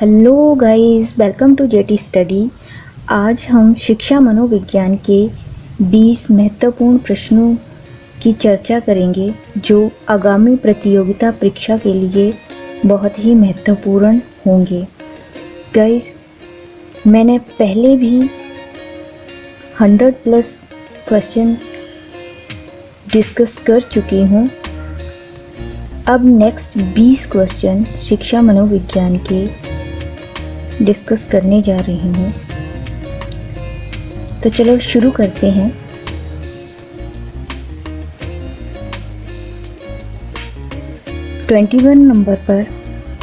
Hello guys, welcome to JT study. आज हम शिक्षा मनोविज्ञान के 20 महत्वपूर्ण प्रश्नों की चर्चा करेंगे जो आगामी प्रतियोगिता परीक्षा के लिए बहुत ही महत्वपूर्ण होंगे। गाइस, मैंने पहले भी 100+ क्वेश्चन डिस्कस कर चुकी हूँ। अब नेक्स्ट 20 क्वेश्चन शिक्षा मनोविज्ञान के डिस्कस करने जा रही हूँ। तो चलो शुरू करते हैं। ट्वेंटी 21 नंबर पर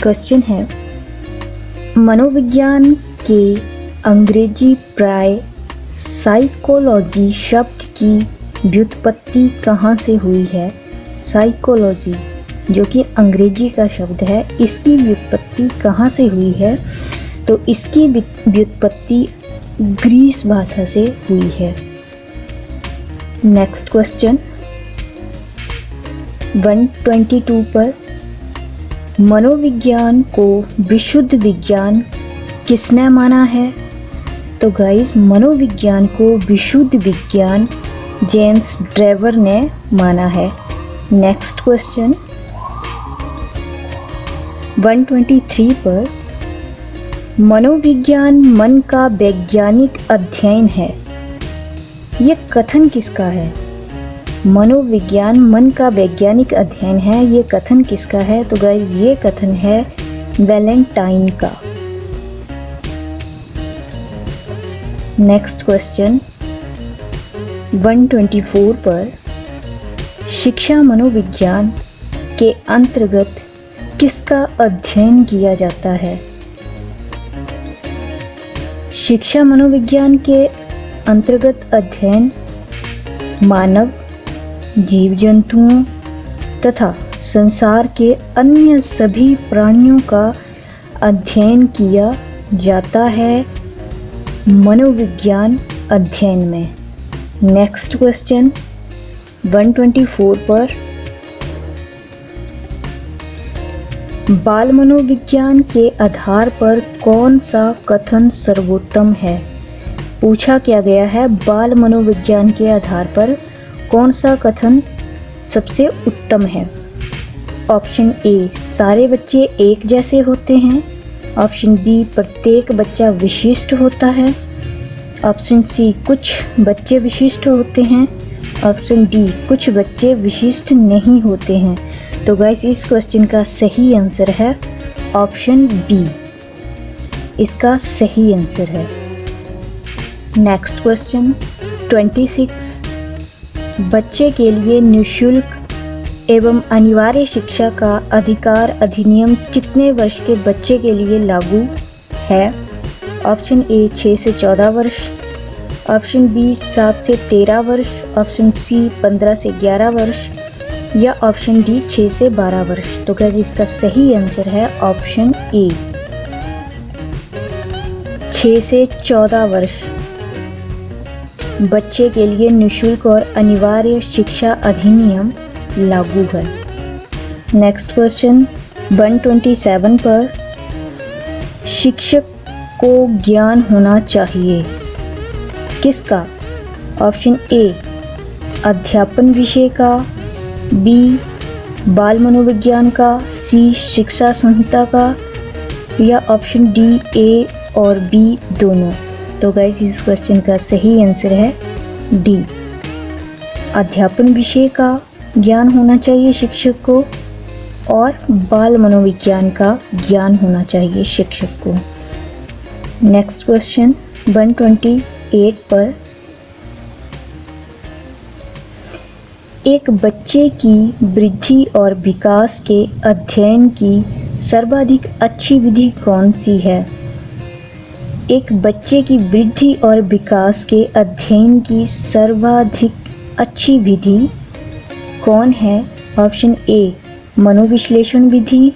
क्वेश्चन है, मनोविज्ञान के अंग्रेजी प्राय साइकोलॉजी शब्द की व्युत्पत्ति कहाँ से हुई है? साइकोलॉजी जो कि अंग्रेजी का शब्द है, इसकी व्युत्पत्ति कहाँ से हुई है? तो इसकी व्युत्पत्ति ग्रीस भाषा से हुई है। नेक्स्ट क्वेश्चन 122 पर, मनोविज्ञान को विशुद्ध विज्ञान किसने माना है? तो गाइस, मनोविज्ञान को विशुद्ध विज्ञान जेम्स ड्रेवर ने माना है। नेक्स्ट क्वेश्चन 123 पर, मनोविज्ञान मन का वैज्ञानिक अध्ययन है। यह कथन किसका है? मनोविज्ञान मन का वैज्ञानिक अध्ययन है, ये कथन किसका है? तो गाइस, ये कथन है वैलेंटाइन का। नेक्स्ट क्वेश्चन 124 पर, शिक्षा मनोविज्ञान के अंतर्गत किसका अध्ययन किया जाता है? शिक्षा मनोविज्ञान के अंतर्गत अध्ययन मानव, जीव जंतुओं तथा संसार के अन्य सभी प्राणियों का अध्ययन किया जाता है मनोविज्ञान अध्ययन में। नेक्स्ट क्वेश्चन 124 पर, बाल मनोविज्ञान के आधार पर कौन सा कथन सर्वोत्तम है? पूछा क्या गया है, बाल मनोविज्ञान के आधार पर कौन सा कथन सबसे उत्तम है? ऑप्शन ए, सारे बच्चे एक जैसे होते हैं। ऑप्शन बी, प्रत्येक बच्चा विशिष्ट होता है। ऑप्शन सी, कुछ बच्चे विशिष्ट होते हैं। ऑप्शन डी, कुछ बच्चे विशिष्ट नहीं होते हैं। तो गाइस, इस क्वेश्चन का सही आंसर है ऑप्शन बी, इसका सही आंसर है। नेक्स्ट क्वेश्चन 26, बच्चे के लिए निःशुल्क एवं अनिवार्य शिक्षा का अधिकार अधिनियम कितने वर्ष के बच्चे के लिए लागू है? ऑप्शन ए 6 से 14 वर्ष, ऑप्शन बी 7 से 13 वर्ष, ऑप्शन सी 15 से 11 वर्ष या ऑप्शन डी 6 से 12 वर्ष। तो गाइस, इसका सही आंसर है ऑप्शन ए, 6 से 14 वर्ष बच्चे के लिए निःशुल्क और अनिवार्य शिक्षा अधिनियम लागू है। नेक्स्ट क्वेश्चन 127 पर, शिक्षक को ज्ञान होना चाहिए किसका? ऑप्शन ए, अध्यापन विषय का, बी, बाल मनोविज्ञान का, सी, शिक्षा संहिता का या ऑप्शन डी, ए और बी दोनों। तो गाइस, इस क्वेश्चन का सही आंसर है डी, अध्यापन विषय का ज्ञान होना चाहिए शिक्षक को और बाल मनोविज्ञान का ज्ञान होना चाहिए शिक्षक को। नेक्स्ट क्वेश्चन 128 पर, एक बच्चे की वृद्धि और विकास के अध्ययन की सर्वाधिक अच्छी विधि कौन सी है? एक बच्चे की वृद्धि और विकास के अध्ययन की सर्वाधिक अच्छी विधि कौन है? ऑप्शन ए, मनोविश्लेषण विधि,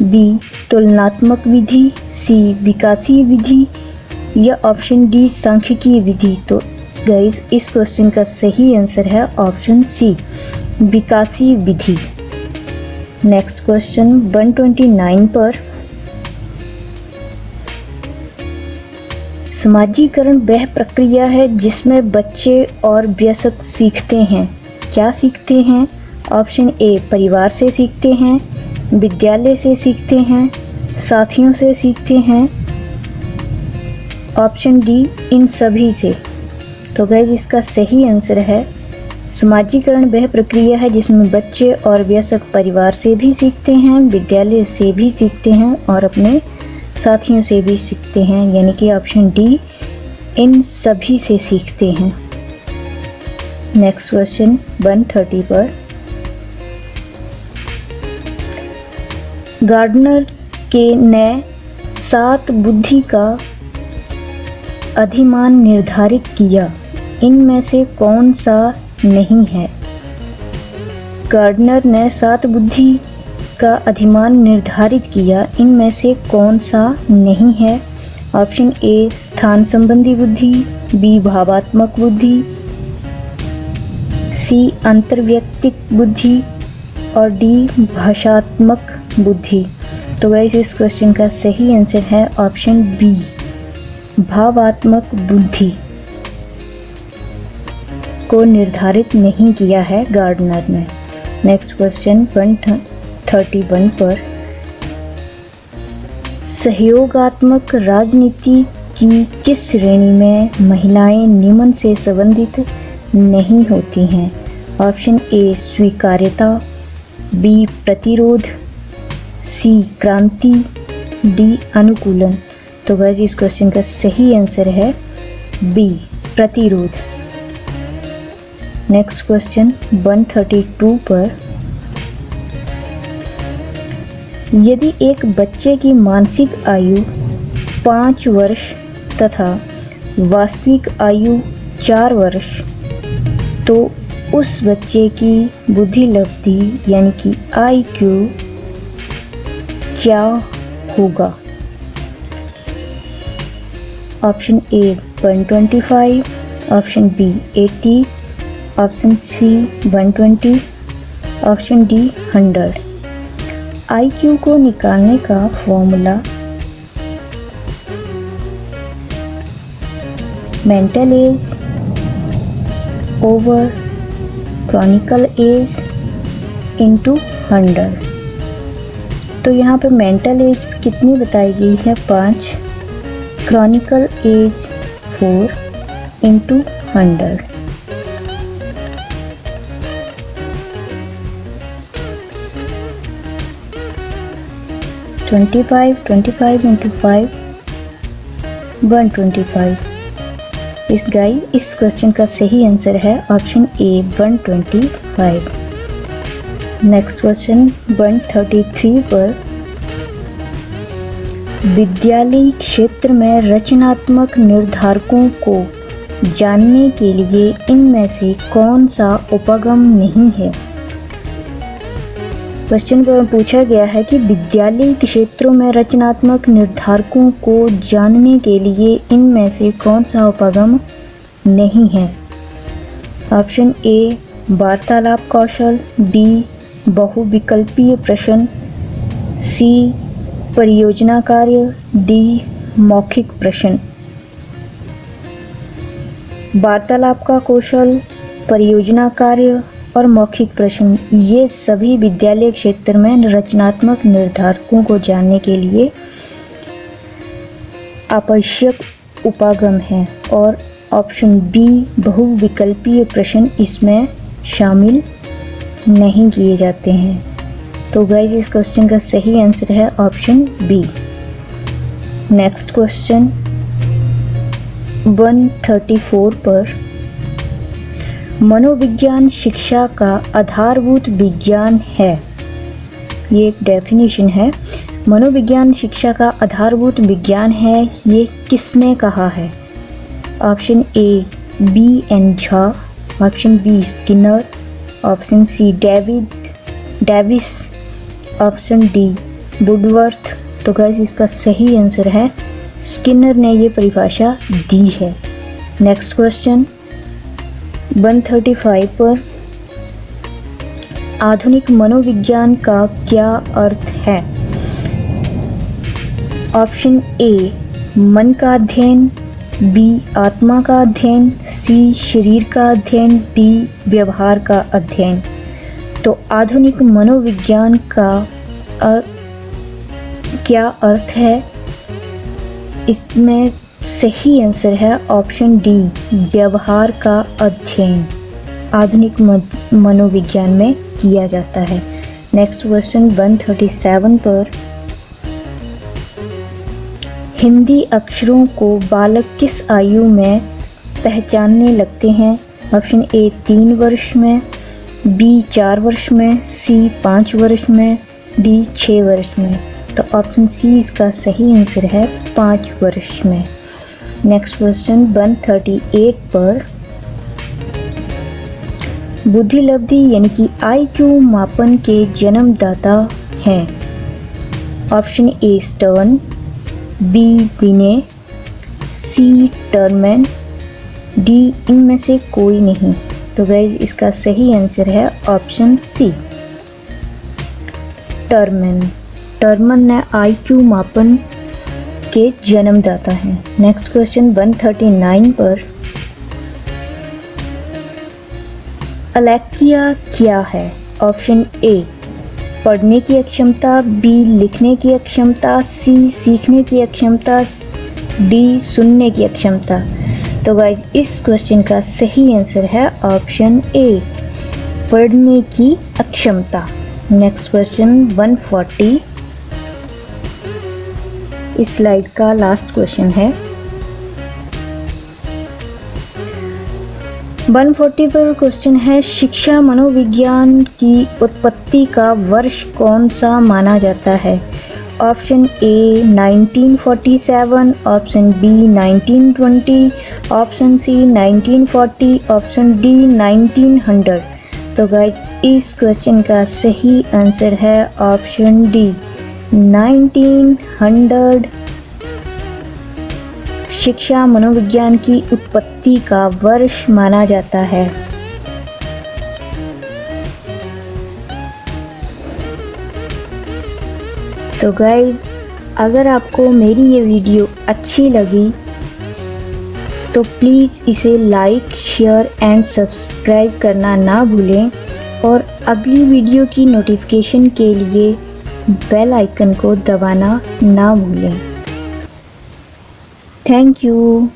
बी, तुलनात्मक विधि, सी, विकासीय विधि या ऑप्शन डी, सांख्यिकीय विधि। तो गाइस, इस क्वेश्चन का सही आंसर है ऑप्शन सी, विकासीय विधि। नेक्स्ट क्वेश्चन 129 पर, समाजीकरण वह प्रक्रिया है जिसमें बच्चे और वयस्क सीखते हैं। क्या सीखते हैं? ऑप्शन ए परिवार से सीखते हैं, विद्यालय से सीखते हैं, साथियों से सीखते हैं, ऑप्शन डी इन सभी से। तो गाइस इसका सही आंसर है समाजीकरण वह प्रक्रिया है जिसमें बच्चे और वयस्क परिवार से भी सीखते हैं, विद्यालय से भी सीखते हैं और अपने साथियों से भी सीखते हैं, यानी कि ऑप्शन डी इन सभी से सीखते हैं। नेक्स्ट क्वेश्चन 130 पर गार्डनर ने 7 बुद्धि का अधिमान निर्धारित किया, इनमें से कौन सा नहीं है? गार्डनर ने 7 बुद्धि का अधिमान निर्धारित किया, इनमें से कौन सा नहीं है? ऑप्शन ए स्थान संबंधी बुद्धि, बी भावात्मक बुद्धि, सी अंतर्वैयक्तिक बुद्धि और डी भाषात्मक बुद्धि। तो गाइस इस क्वेश्चन का सही आंसर है ऑप्शन बी भावात्मक बुद्धि को निर्धारित नहीं किया है गार्डनर ने। नेक्स्ट क्वेश्चन 131 पर सहयोगात्मक राजनीति की किस श्रेणी में महिलाएं निम्न से संबंधित नहीं होती हैं? ऑप्शन ए स्वीकार्यता, बी प्रतिरोध, सी क्रांति, डी अनुकूलन। तो गाइस इस क्वेश्चन का सही आंसर है बी प्रतिरोध। नेक्स्ट क्वेश्चन 132 पर यदि एक बच्चे की मानसिक आयु 5 वर्ष तथा वास्तविक आयु 4 वर्ष, तो उस बच्चे की बुद्धि लब्धि यानी कि IQ क्या होगा? Option A 125, option B 80, option C 120, option D 100। IQ को निकालने का formula mental age over chronological age into 100। तो यहाँ पे मेंटल एज कितनी बताई गई है? 5, क्रॉनिकल एज 4 इंटू 100। इंटू 5 125। इस क्वेश्चन का सही आंसर है ऑप्शन ए 125। नेक्स्ट क्वेश्चन 133 पर विद्यालयी क्षेत्र में रचनात्मक निर्धारकों को जानने के लिए इनमें से कौन सा उपगम नहीं है? क्वेश्चन पर पूछा गया है कि विद्यालयी क्षेत्रों में रचनात्मक निर्धारकों को जानने के लिए इनमें से कौन सा उपगम नहीं है? ऑप्शन ए वार्तालाप कौशल, बी बहुविकल्पीय प्रश्न, सी परियोजना कार्य, डी मौखिक प्रश्न। वार्तालाप का कौशल, परियोजना कार्य और मौखिक प्रश्न ये सभी विद्यालय क्षेत्र में रचनात्मक निर्धारकों को जानने के लिए आवश्यक उपागम है और ऑप्शन बी बहुविकल्पीय प्रश्न इसमें शामिल नहीं किए जाते हैं। तो गाइस इस क्वेश्चन का सही आंसर है ऑप्शन बी। नेक्स्ट क्वेश्चन 134 पर मनोविज्ञान शिक्षा का आधारभूत विज्ञान है। ये एक डेफिनेशन है। मनोविज्ञान शिक्षा का आधारभूत विज्ञान है, ये किसने कहा है? Option A B.N. Jha, option B Skinner, option C Davis, option D Woodworth. तो गाइस इसका सही आंसर है स्किनर ने ये परिभाषा दी है। नेक्स्ट क्वेश्चन 135 पर आधुनिक मनोविज्ञान का क्या अर्थ है? ऑप्शन ए मन का अध्ययन, बी आत्मा का अध्ययन, सी शरीर का अध्ययन, डी व्यवहार का अध्ययन। तो आधुनिक मनोविज्ञान का क्या अर्थ है? इसमें सही आंसर है ऑप्शन डी व्यवहार का अध्ययन आधुनिक मनोविज्ञान में किया जाता है। नेक्स्ट क्वेश्चन 137 पर, हिंदी अक्षरों को बालक किस आयु में पहचानने लगते हैं? ऑप्शन ए 3 वर्ष में, बी 4 वर्ष में, सी 5 वर्ष में, डी 6 वर्ष में। तो ऑप्शन सी इसका सही आंसर है 5 वर्ष में। नेक्स्ट क्वेश्चन 138 पर, बुद्धिलब्धि यानी कि IQ मापन के जन्मदाता हैं? ऑप्शन ए स्टर्न, बी विने, सी टर्मैन, डी इनमें से कोई नहीं। तो गाइज इसका सही आंसर है ऑप्शन सी टर्मैन। टर्मैन ने IQ मापन के जन्मदाता हैं। नेक्स्ट क्वेश्चन 139 पर, अलेक्किया क्या है? ऑप्शन ए पढ़ने की अक्षमता, बी लिखने की अक्षमता, सी सीखने की अक्षमता, डी सुनने की अक्षमता। तो गाइज इस क्वेश्चन का सही आंसर है ऑप्शन ए पढ़ने की अक्षमता। नेक्स्ट क्वेश्चन 140 इस स्लाइड का लास्ट क्वेश्चन है। 140 पर क्वेश्चन है, शिक्षा मनोविज्ञान की उत्पत्ति का वर्ष कौन सा माना जाता है? Option A 1947, option B 1920, option C 1940, option D 1900। तो गाइज इस क्वेश्चन का सही आंसर है ऑप्शन डी 1900 शिक्षा मनोविज्ञान की उत्पत्ति का वर्ष माना जाता है। तो गाइज अगर आपको मेरी ये वीडियो अच्छी लगी तो प्लीज़ इसे लाइक, शेयर एंड सब्सक्राइब करना ना भूलें और अगली वीडियो की नोटिफिकेशन के लिए बेल आइकन को दबाना ना भूलें। Thank you.